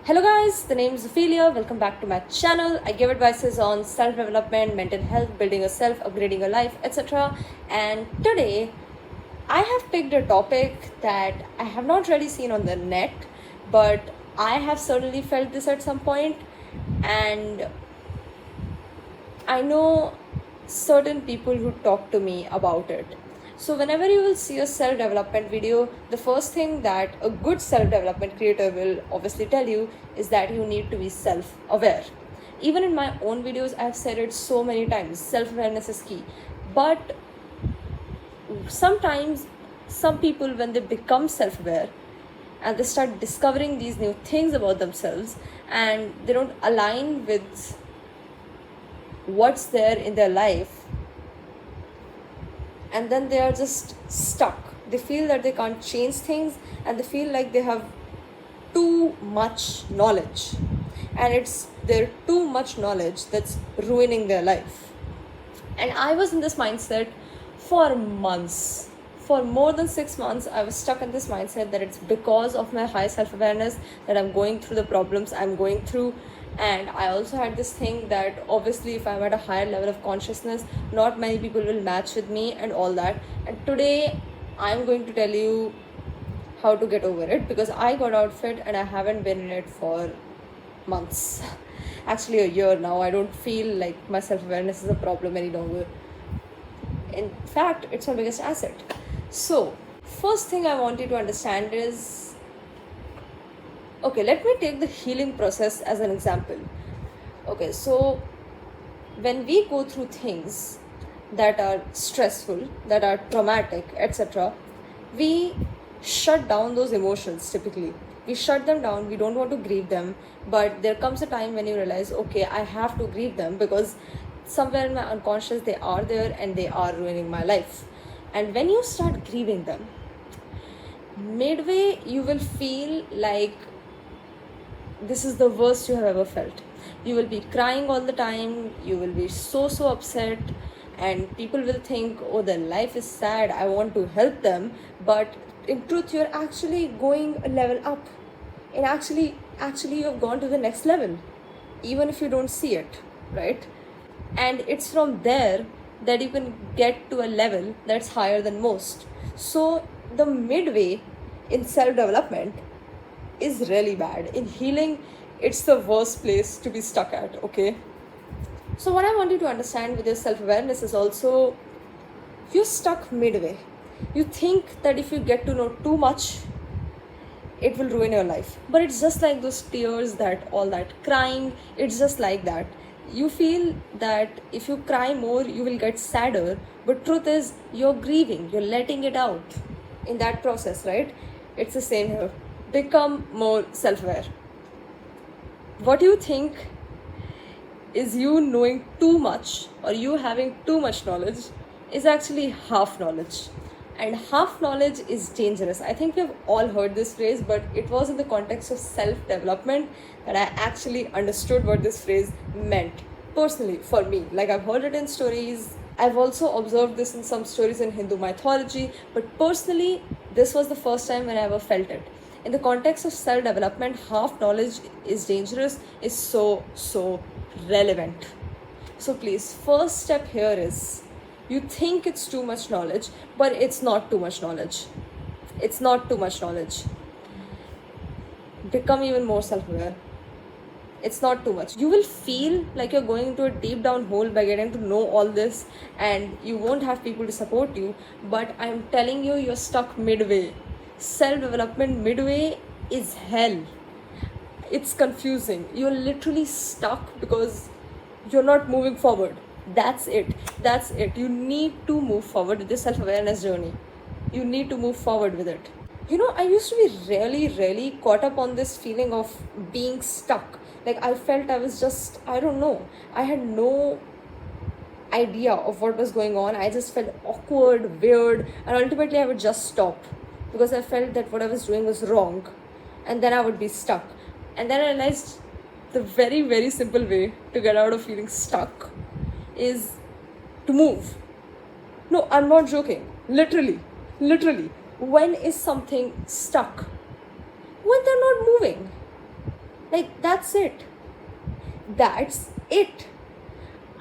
Hello guys, the name is Ophelia. Welcome back to my channel. I give advices on self-development, mental health, building yourself, upgrading your life, etc. And today I have picked a topic that I have not really seen on the net, but I have certainly felt this at some point, and I know certain people who talk to me about it. So, whenever you will see a self development video, the first thing that a good self development creator will obviously tell you is that you need to be self aware. Even in my own videos, I've said it so many times, self awareness is key. But sometimes, some people, when they become self aware and they start discovering these new things about themselves and they don't align with what's there in their life, and then they are just stuck. They feel that they can't change things and they feel like they have too much knowledge, and it's their too much knowledge that's ruining their life. And I was in this mindset for months. For more than 6 months, I was stuck in this mindset that it's because of my high self awareness that I'm going through the problems I'm going through. And I also had this thing that obviously, if I'm at a higher level of consciousness, not many people will match with me and all that. And today, I'm going to tell you how to get over it, because I got out of it and I haven't been in it for months. Actually, a year now. I don't feel like my self awareness is a problem any longer. In fact, it's my biggest asset. So, first thing I want you to understand is, okay, let me take the healing process as an example. Okay, so when we go through things that are stressful, that are traumatic, etc., we shut down those emotions typically. We shut them down, we don't want to grieve them, but there comes a time when you realize, okay, I have to grieve them because somewhere in my unconscious they are there and they are ruining my life. And when you start grieving them, midway you will feel like this is the worst you have ever felt. You will be crying all the time, you will be so upset, and people will think, oh, their life is sad, I want to help them. But in truth, you're actually going a level up. And actually you have gone to the next level, even if you don't see it, right? And it's from there that you can get to a level that's higher than most. So the midway in self-development is really bad. In healing, it's the worst place to be stuck at, okay? So what I want you to understand with your self-awareness is also, you're stuck midway. You think that if you get to know too much, it will ruin your life. But it's just like those tears, that all that crying, it's just like that. You feel that if you cry more, you will get sadder. But truth is, you're grieving, you're letting it out in that process, right? It's the same here. Become more self-aware. What you think is you knowing too much or you having too much knowledge is actually half knowledge. And half knowledge is dangerous. I think we've all heard this phrase, but it was in the context of self-development that I actually understood what this phrase meant. Personally, for me, like, I've heard it in stories. I've also observed this in some stories in Hindu mythology, but personally, this was the first time when I ever felt it. In the context of self-development, half knowledge is dangerous, is so relevant. So please, first step here is, you think it's too much knowledge, but it's not too much knowledge. It's not too much knowledge. Become even more self-aware. It's not too much. You will feel like you're going into a deep down hole by getting to know all this, and you won't have people to support you. But I'm telling you, you're stuck midway. Self-development midway is hell. It's confusing. You're literally stuck because you're not moving forward. That's it. You need to move forward with your self-awareness journey. You need to move forward with it. I used to be really caught up on this feeling of being stuck. Like, I felt I was just, I don't know, I had no idea of what was going on. I just felt awkward, weird, and ultimately I would just stop because I felt that what I was doing was wrong, and then I would be stuck. And then I realized the very simple way to get out of feeling stuck is to move. No, I'm not joking. Literally. When is something stuck? When they're not moving. That's it. That's it.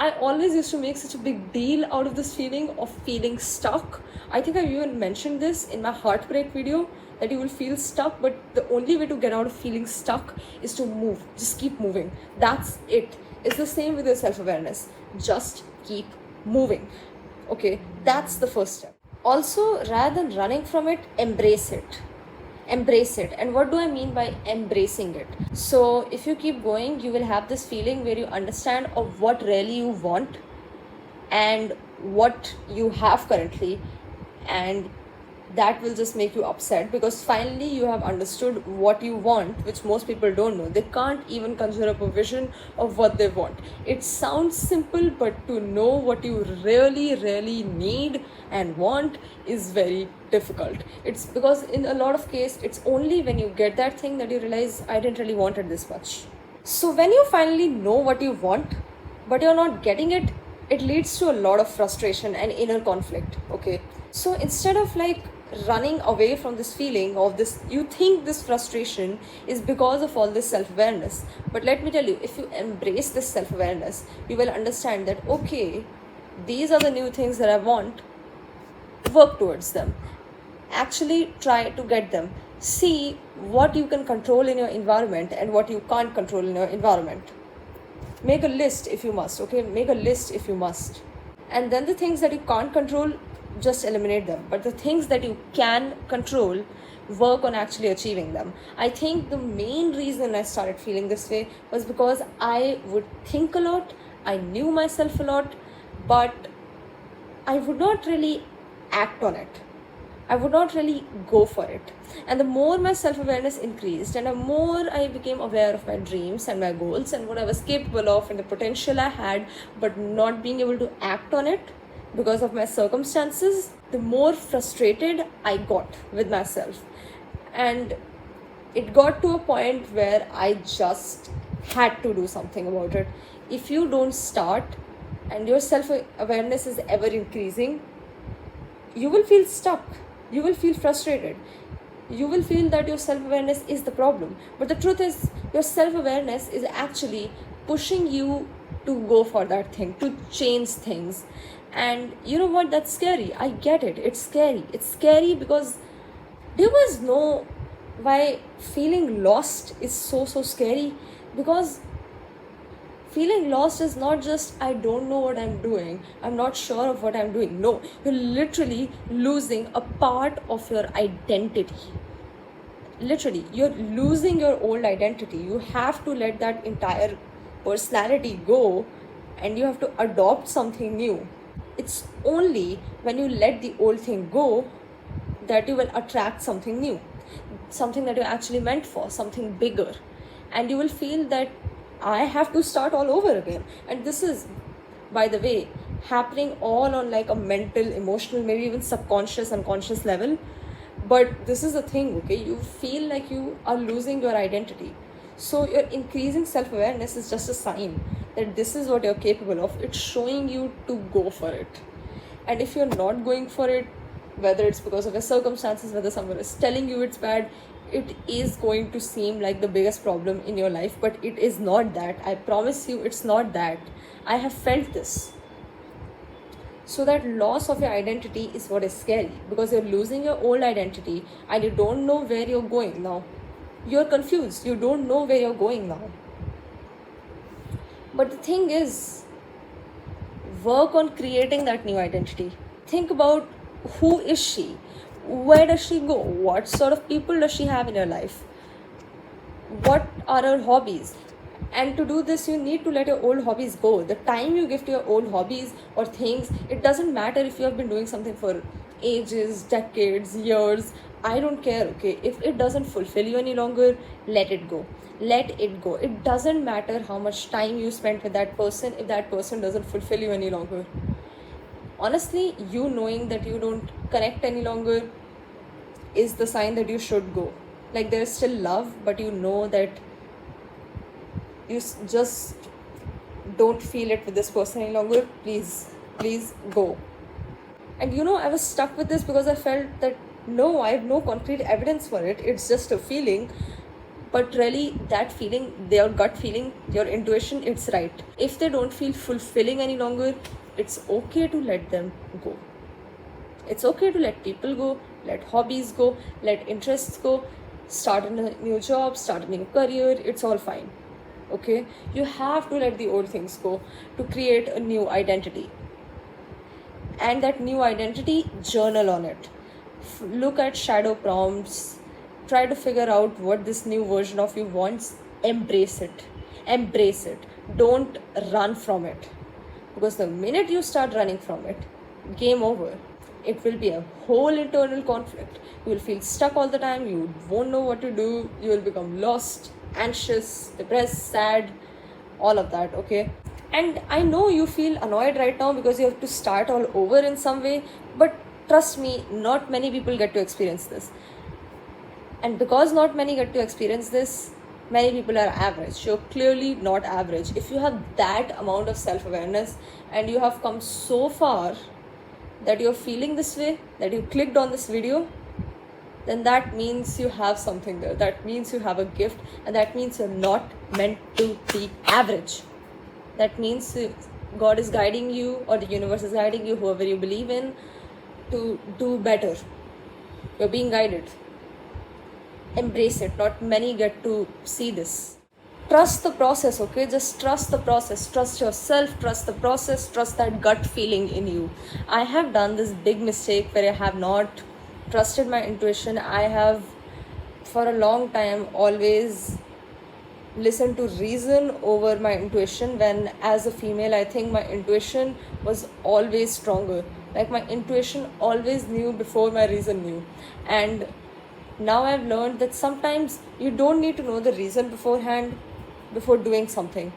I always used to make such a big deal out of this feeling of feeling stuck. I think I even mentioned this in my heartbreak video, that you will feel stuck, but the only way to get out of feeling stuck is to move. Just keep moving. That's it. It's the same with your self-awareness. Just keep moving. Okay, that's the first step. Also, rather than running from it, embrace it. Embrace it. And what do I mean by embracing it? So if you keep going, you will have this feeling where you understand of what really you want and what you have currently, and that will just make you upset, because finally you have understood what you want, which most people don't know. They can't even conjure up a vision of what they want. It sounds simple, but to know what you really need and want is very difficult. It's because in a lot of cases, it's only when you get that thing that you realize, I didn't really want it this much. So when you finally know what you want, but you're not getting it, it leads to a lot of frustration and inner conflict. Okay, so instead of like running away from this feeling of this, you think this frustration is because of all this self-awareness, but let me tell you, if you embrace this self-awareness, you will understand that, okay, these are the new things that I want. Work towards them. Actually try to get them. See what you can control in your environment and what you can't control in your environment. Make a list if you must. Okay, make a list if you must. And then the things that you can't control, just eliminate them. But the things that you can control, work on actually achieving them. I think the main reason I started feeling this way was because I would think a lot, I knew myself a lot, but I would not really act on it. I would not really go for it. And the more my self-awareness increased and the more I became aware of my dreams and my goals and what I was capable of and the potential I had, but not being able to act on it because of my circumstances, the more frustrated I got with myself. And it got to a point where I just had to do something about it. If you don't start and your self-awareness is ever increasing, you will feel stuck. You will feel frustrated. You will feel that your self-awareness is the problem. But the truth is, your self-awareness is actually pushing you to go for that thing, to change things. And you know what? That's scary. I get it. It's scary. It's scary because do you guys know why feeling lost is so scary? Because feeling lost is not just, I don't know what I'm doing, I'm not sure of what I'm doing. No, you're literally losing a part of your identity. Literally, you're losing your old identity. You have to let that entire personality go and you have to adopt something new. It's only when you let the old thing go that you will attract something new, something that you're actually meant for, something bigger. And you will feel that I have to start all over again. And this is, by the way, happening all on like a mental, emotional, maybe even subconscious, unconscious level. But this is the thing, okay? You feel like you are losing your identity. So your increasing self-awareness is just a sign that this is what you're capable of. It's showing you to go for it. And if you're not going for it, whether it's because of your circumstances, whether someone is telling you it's bad, it is going to seem like the biggest problem in your life, but it is not that. I promise you, it's not that. I have felt this. So that loss of your identity is what is scary, because you're losing your old identity and you don't know where you're going now. You're confused. You don't know where you're going now. But the thing is, work on creating that new identity. Think about, who is she? Where does she go? What sort of people does she have in her life? What are her hobbies? And to do this, you need to let your old hobbies go. The time you give to your old hobbies or things, it doesn't matter if you have been doing something for ages, decades, years. I don't care, okay? If it doesn't fulfill you any longer, let it go. Let it go. It doesn't matter how much time you spent with that person if that person doesn't fulfill you any longer. Honestly, you knowing that you don't connect any longer is the sign that you should go. Like, there is still love, but you know that you just don't feel it with this person any longer. Please go. And you know, I was stuck with this because I felt that no, I have no concrete evidence for it. It's just a feeling. but really that feeling, their gut feeling, your intuition, it's right. If they don't feel fulfilling any longer, it's okay to let them go. It's okay to let people go, let hobbies go, let interests go, start a new job, start a new career. It's all fine. Okay? You have to let the old things go to create a new identity. And that new identity, journal on it. Look at shadow prompts. Try to figure out what this new version of you wants. Embrace it. Embrace it. Don't run from it. Because the minute you start running from it, game over. It will be a whole internal conflict. You will feel stuck all the time. You won't know what to do. You will become lost, anxious, depressed, sad, all of that, okay? And I know you feel annoyed right now because you have to start all over in some way, but trust me, not many people get to experience this. And because not many get to experience this, many people are average. You're clearly not average. If you have that amount of self-awareness and you have come so far that you're feeling this way, that you clicked on this video, then that means you have something there. That means you have a gift, and that means you're not meant to be average. That means God is guiding you, or the universe is guiding you, whoever you believe in, to do better. You're being guided. Embrace it. Not many get to see this. Trust the process, okay? Just trust the process. Trust yourself, trust the process, trust that gut feeling in you. I have done this big mistake where I have not trusted my intuition. I have, for a long time, always listened to reason over my intuition, when as a female, I think my intuition was always stronger. Like my intuition always knew before my reason knew. And now I've learned that sometimes you don't need to know the reason beforehand before doing something.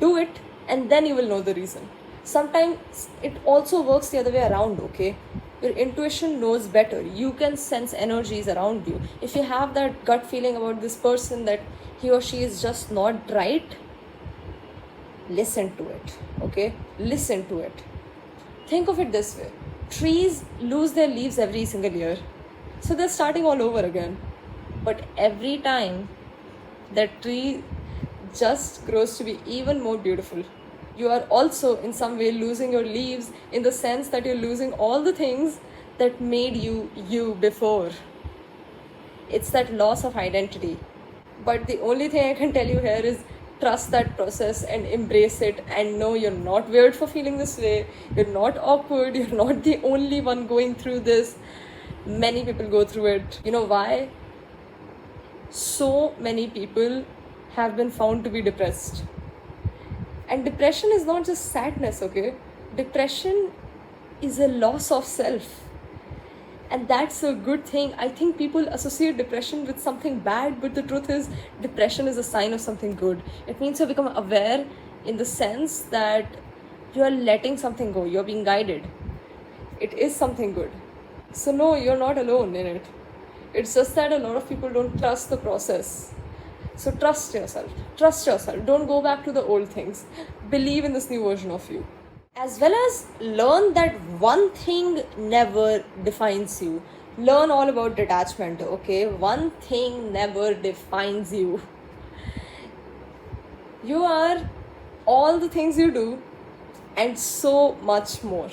Do it and then you will know the reason. Sometimes it also works the other way around, okay? Your intuition knows better. You can sense energies around you. If you have that gut feeling about this person that he or she is just not right, listen to it, okay? Listen to it. Think of it this way. Trees lose their leaves every single year. So they're starting all over again. But every time, that tree just grows to be even more beautiful. You are also in some way losing your leaves, in the sense that you're losing all the things that made you you before. It's that loss of identity. But the only thing I can tell you here is trust that process and embrace it, and know you're not weird for feeling this way. You're not awkward. You're not the only one going through this. Many people go through it. You know why? So many people have been found to be depressed. And depression is not just sadness, okay? Depression is a loss of self. And that's a good thing. I think people associate depression with something bad, but the truth is, depression is a sign of something good. It means you become aware, in the sense that you are letting something go, you're being guided. It is something good. So no, you're not alone in it. It's just that a lot of people don't trust the process. So trust yourself. Trust yourself. Don't go back to the old things. Believe in this new version of you. As well as learn that one thing never defines you. Learn all about detachment, okay? One thing never defines you. You are all the things you do and so much more.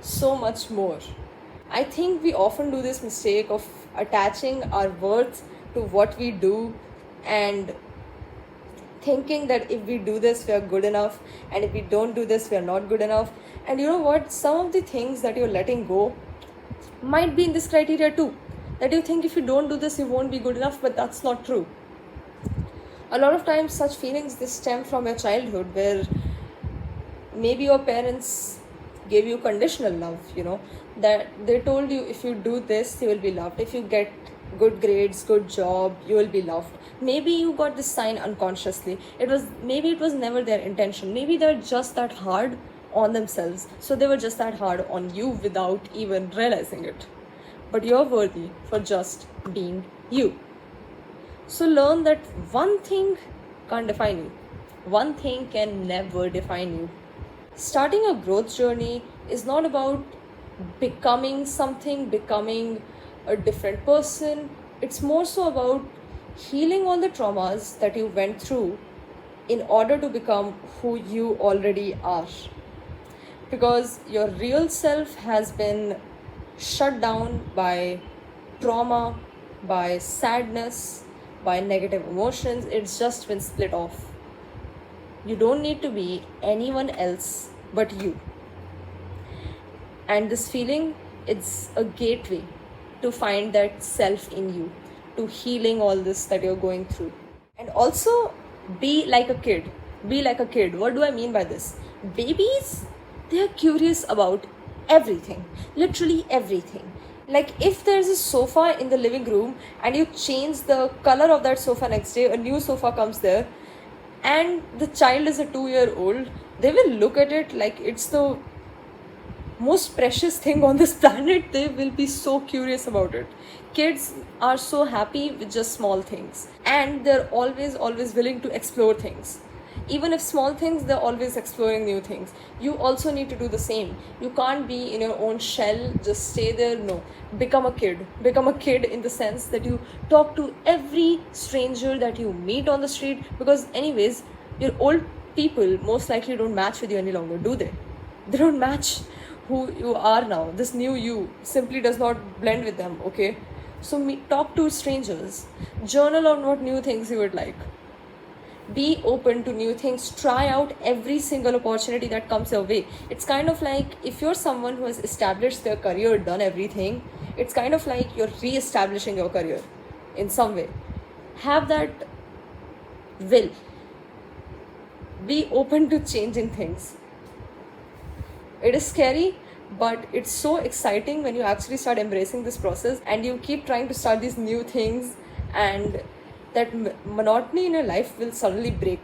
So much more. I think we often do this mistake of attaching our worth to what we do and thinking that if we do this, we are good enough, and if we don't do this, we are not good enough. And you know what? Some of the things that you're letting go might be in this criteria too. That you think if you don't do this, you won't be good enough, but that's not true. A lot of times, such feelings, they stem from your childhood, where maybe your parents gave you conditional love, that they told you if you do this, you will be loved. If you get good grades, good job, you will be loved. Maybe you got this sign unconsciously. Maybe it was never their intention. Maybe they're just that hard on themselves. So they were just that hard on you without even realizing it. But you're worthy for just being you. So learn that one thing can't define you. One thing can never define you. Starting a growth journey is not about becoming something, becoming a different person. It's more so about healing all the traumas that you went through in order to become who you already are. Because your real self has been shut down by trauma, by sadness, by negative emotions. It's just been split off. You don't need to be anyone else but you. And this feeling, it's a gateway to find that self in you, to healing all this that you're going through. And also, be like a kid. Be like a kid. What do I mean by this? Babies, they're curious about everything, literally everything. Like if there's a sofa in the living room and you change the color of that sofa, next day a new sofa comes there, and the child is a 2-year-old, they will look at it like it's the most precious thing on this planet. They will be so curious about it. Kids are so happy with just small things, and they're always willing to explore things. Even if small things, they're always exploring new things. You also need to do the same. You can't be in your own shell, just stay there. No, become a kid. Become a kid in the sense that you talk to every stranger that you meet on the street, because anyways, your old people most likely don't match with you any longer, do they? They don't match who you are now. This new you simply does not blend with them, okay? So talk to strangers. Journal on what new things you would like. Be open to new things. Try out every single opportunity that comes your way. It's kind of like if you're someone who has established their career, done everything, it's kind of like you're re-establishing your career in some way. Have that will. Be open to changing things. It is scary, but it's so exciting when you actually start embracing this process and you keep trying to start these new things, and that monotony in your life will suddenly break.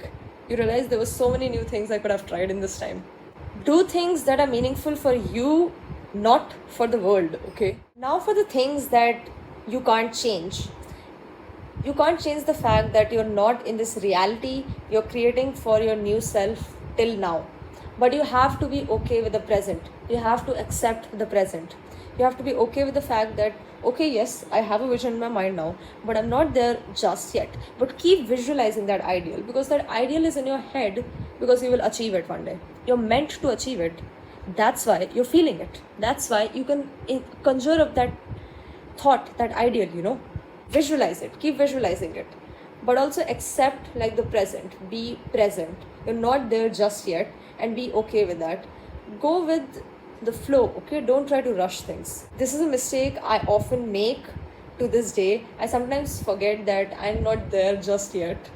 You realize there were so many new things I could have tried in this time. Do things that are meaningful for you, not for the world, okay? Now for the things that you can't change. You can't change the fact that you're not in this reality you're creating for your new self till now. But you have to be okay with the present. You have to accept the present. You have to be okay with the fact that, okay, yes, I have a vision in my mind now, but I'm not there just yet. But keep visualizing that ideal, because that ideal is in your head, because you will achieve it one day. You're meant to achieve it. That's why you're feeling it. That's why you can conjure up that thought, that ideal, Visualize it. Keep visualizing it. But also accept like the present. Be present. You're not there just yet, and be okay with that. Go with the flow, okay? Don't try to rush things. This is a mistake I often make to this day. I sometimes forget that I'm not there just yet,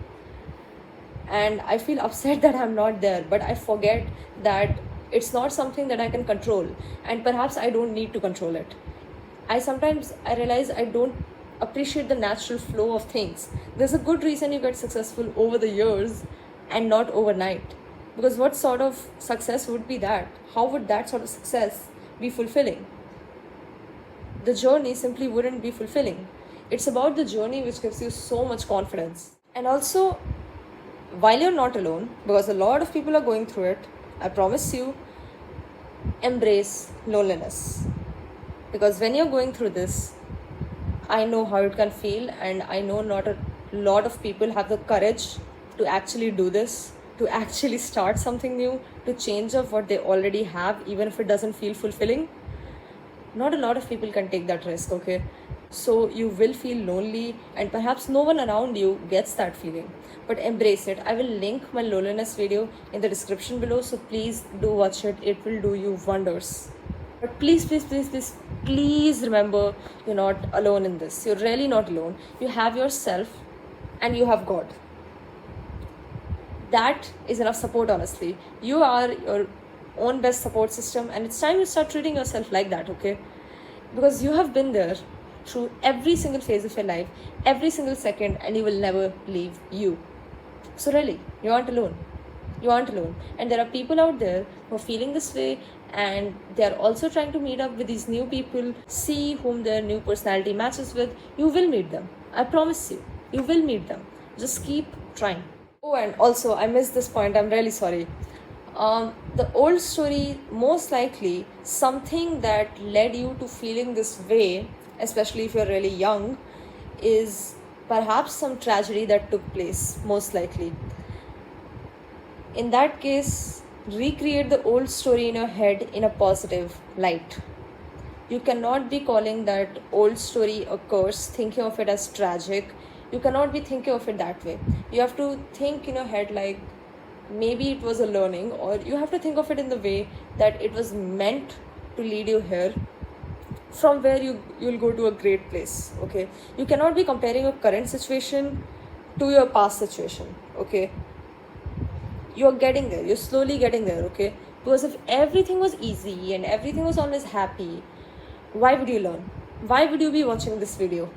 and I feel upset that I'm not there, but I forget that it's not something that I can control, and perhaps I don't need to control it. I realize I don't appreciate the natural flow of things. There's a good reason you get successful over the years and not overnight. Because what sort of success would be that? How would that sort of success be fulfilling? The journey simply wouldn't be fulfilling. It's about the journey which gives you so much confidence. And also, while you're not alone, because a lot of people are going through it, I promise you, embrace loneliness. Because when you're going through this, I know how it can feel, and I know not a lot of people have the courage to actually do this, to actually start something new, to change up what they already have, even if it doesn't feel fulfilling. Not a lot of people can take that risk, okay? So you will feel lonely, and perhaps no one around you gets that feeling. But embrace it. I will link my loneliness video in the description below, so please do watch it. It will do you wonders. But please remember, you're not alone in this. You're really not alone. You have yourself and you have God. That is enough support, honestly. You are your own best support system, and it's time you start treating yourself like that, okay? Because you have been there through every single phase of your life, every single second, and you will never leave you. So really, you aren't alone. You aren't alone. And there are people out there who are feeling this way, and they're also trying to meet up with these new people, see whom their new personality matches with. You will meet them. I promise you. You will meet them. Just keep trying. Oh, and also, I missed this point. I'm really sorry. The old story, most likely, something that led you to feeling this way, especially if you're really young, is perhaps some tragedy that took place, most likely. In that case, recreate the old story in your head in a positive light. You cannot be calling that old story a curse, thinking of it as tragic. You cannot be thinking of it that way. You have to think in your head like maybe it was a learning, or you have to think of it in the way that it was meant to lead you here, from where you'll go to a great place. Okay, you cannot be comparing your current situation to your past situation. Okay, you're getting there, you're slowly getting there. Okay, because if everything was easy and everything was always happy, why would you learn? Why would you be watching this video,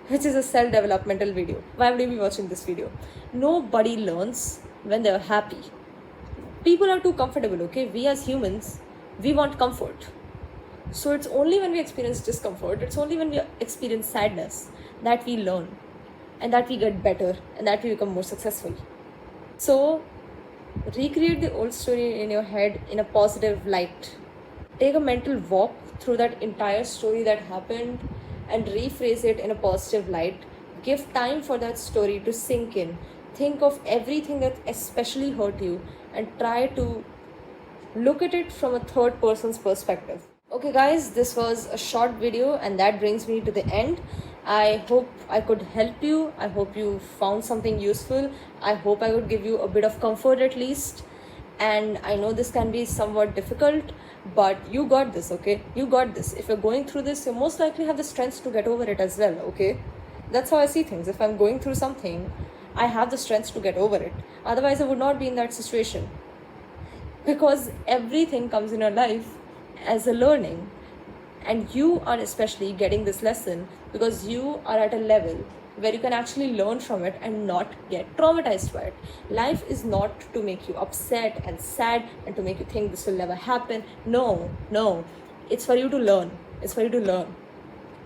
which is a self-developmental video? Why would you be watching this video? Nobody learns when they're happy. People are too comfortable. Okay, we as humans, we want comfort. So it's only when we experience discomfort, it's only when we experience sadness that we learn, and that we get better, and that we become more successful. So recreate the old story in your head in a positive light. Take a mental walk through that entire story that happened and rephrase it in a positive light. Give time for that story to sink in. Think of everything that especially hurt you and try to look at it from a third person's perspective. Okay guys, this was a short video and that brings me to the end. I hope I could help you. I hope you found something useful. I hope I could give you a bit of comfort at least. And I know this can be somewhat difficult, but you got this. Okay, you got this. If you're going through this, you most likely have the strength to get over it as well. Okay, that's how I see things. If I'm going through something, I have the strength to get over it. Otherwise I would not be in that situation, because everything comes in your life as a learning, and you are especially getting this lesson because you are at a level where you can actually learn from it and not get traumatized by it. Life is not to make you upset and sad and to make you think this will never happen. No, it's for you to learn. It's for you to learn,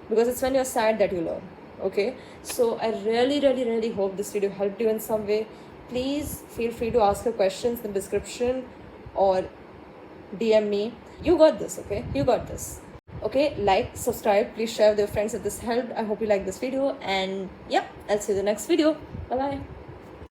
because it's when you're sad that you learn. Okay, so I really hope this video helped you in some way. Please feel free to ask your questions in the description or DM me. You got this. Okay, you got this. Okay, like, subscribe, please share with your friends if this helped. I hope you like this video, and yeah, I'll see you in the next video. Bye bye.